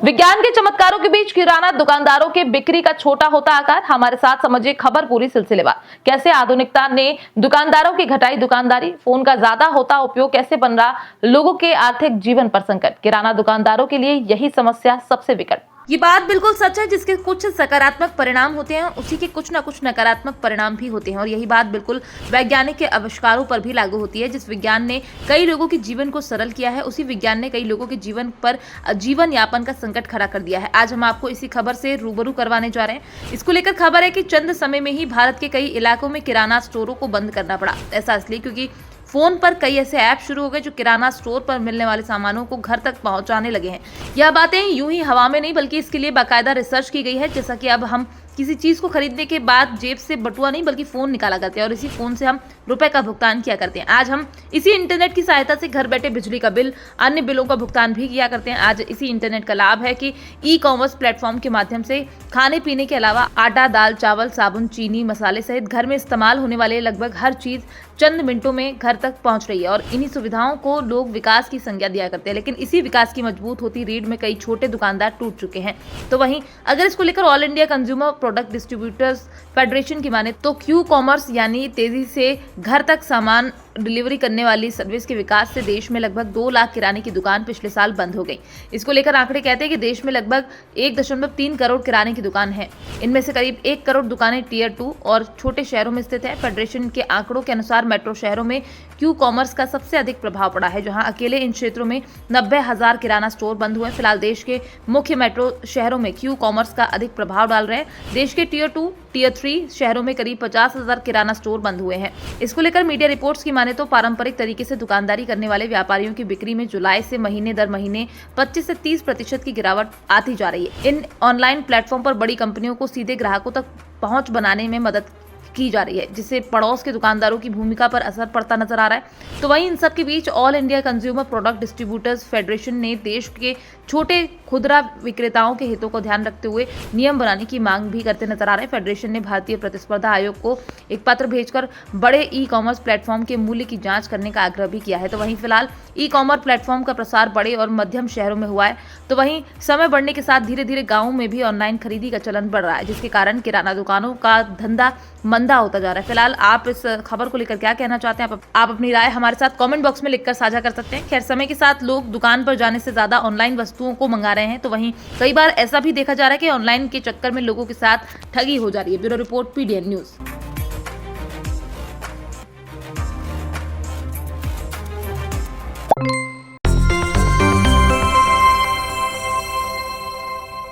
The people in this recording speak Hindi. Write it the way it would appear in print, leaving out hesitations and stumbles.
विज्ञान के चमत्कारों के बीच किराना दुकानदारों के बिक्री का छोटा होता आकार। हमारे साथ समझिए खबर पूरी सिलसिलेवार। कैसे आधुनिकता ने दुकानदारों की घटाई दुकानदारी, फोन का ज्यादा होता उपयोग कैसे बन रहा लोगों के आर्थिक जीवन पर संकट। किराना दुकानदारों के लिए यही समस्या सबसे विकट। ये बात बिल्कुल सच है। जिसके कुछ सकारात्मक परिणाम होते हैं उसी के कुछ ना कुछ नकारात्मक परिणाम भी होते हैं, और यही बात बिल्कुल वैज्ञानिक के आविष्कारों पर भी लागू होती है। जिस विज्ञान ने कई लोगों के जीवन को सरल किया है, उसी विज्ञान ने कई लोगों के जीवन पर जीवन यापन का संकट खड़ा कर दिया है। आज हम आपको इसी खबर से रूबरू करवाने जा रहे हैं। इसको लेकर खबर है कि चंद समय में ही भारत के कई इलाकों में किराना स्टोरों को बंद करना पड़ा। ऐसा इसलिए क्योंकि फोन पर कई ऐसे ऐप शुरू हो गए जो किराना स्टोर पर मिलने वाले सामानों को घर तक पहुंचाने लगे हैं। यह बातें यूं ही हवा में नहीं, बल्कि इसके लिए बाकायदा रिसर्च की गई है। जैसा कि अब हम किसी चीज को खरीदने के बाद जेब से बटुआ नहीं बल्कि फोन निकाला करते हैं, और इसी फोन से हम रुपए का भुगतान किया करते हैं। आज हम इसी इंटरनेट की सहायता से घर बैठे बिजली का बिल, अन्य बिलों का भुगतान भी किया करते हैं। आज इसी इंटरनेट का लाभ है कि ई कॉमर्स प्लेटफॉर्म के माध्यम से खाने पीने के अलावा आटा, दाल, चावल, साबुन, चीनी, मसाले सहित घर में इस्तेमाल होने वाले लगभग हर चीज चंद मिनटों में घर तक पहुंच रही है। और इन्हीं सुविधाओं को लोग विकास की संज्ञा दिया करते हैं, लेकिन इसी विकास की मजबूत होती रीढ़ में कई छोटे दुकानदार टूट चुके हैं। तो वहीं अगर इसको लेकर all India consumer product distributors federation की माने तो क्यू कॉमर्स यानी तेजी से घर तक सामान डिलीवरी करने वाली सर्विस के विकास से देश में लगभग 2 लाख किराने की दुकान पिछले साल बंद हो गई। इसको लेकर आंकड़े कहते हैं कि देश में लगभग 1.3 करोड़ किराने की दुकान है। इनमें से करीब 1 करोड़ दुकानें टियर 2 और छोटे शहरों में स्थित है। फेडरेशन के आंकड़ों के अनुसार मेट्रो शहरों में क्यू कॉमर्स का सबसे अधिक प्रभाव पड़ा है, जहां अकेले इन क्षेत्रों में 90,000 किराना स्टोर बंद हुए। फिलहाल देश के मुख्य मेट्रो शहरों में क्यू कॉमर्स का अधिक प्रभाव डाल रहे हैं। देश के टियर 2, टियर 3 शहरों में करीब 50,000 किराना स्टोर बंद हुए हैं। इसको लेकर मीडिया रिपोर्ट्स की माने तो पारंपरिक तरीके से दुकानदारी करने वाले व्यापारियों की बिक्री में जुलाई से महीने दर महीने 25 से 30% की गिरावट आती जा रही है। इन ऑनलाइन प्लेटफॉर्म पर बड़ी कंपनियों को सीधे ग्राहकों तक पहुंच बनाने में मदद की जा रही है, जिससे पड़ोस के दुकानदारों की भूमिका पर असर पड़ता नजर आ रहा है। तो वहीं इन सब के बीच all India consumer product distributors federation ने देश के छोटे खुदरा विक्रेताओं के हितों को ध्यान रखते हुए नियम बनाने की मांग भी करते नजर आ रहे हैं। फेडरेशन ने भारतीय प्रतिस्पर्धा आयोग को एक पत्र भेजकर बड़े ई कॉमर्स प्लेटफॉर्म के मूल्य की जांच करने का आग्रह भी किया है। तो वहीं फिलहाल ई कॉमर्स प्लेटफॉर्म का प्रसार बड़े और मध्यम शहरों में हुआ है। तो वहीं समय बढ़ने के साथ धीरे धीरे गाँवों में भी ऑनलाइन खरीदी का चलन बढ़ रहा है, जिसके कारण किराना दुकानों का धंधा मंदा होता जा रहा है। फिलहाल आप इस खबर को लेकर क्या कहना चाहते हैं? आप अपनी राय हमारे साथ कमेंट बॉक्स में लिखकर साझा कर सकते हैं। खैर, समय के साथ लोग दुकान पर जाने से ज्यादा ऑनलाइन वस्तुओं को मंगा रहे हैं। तो वहीं कई बार ऐसा भी देखा जा रहा है कि ऑनलाइन के चक्कर में लोगों के साथ ठगी हो जा रही है। Bureau report, PDN news.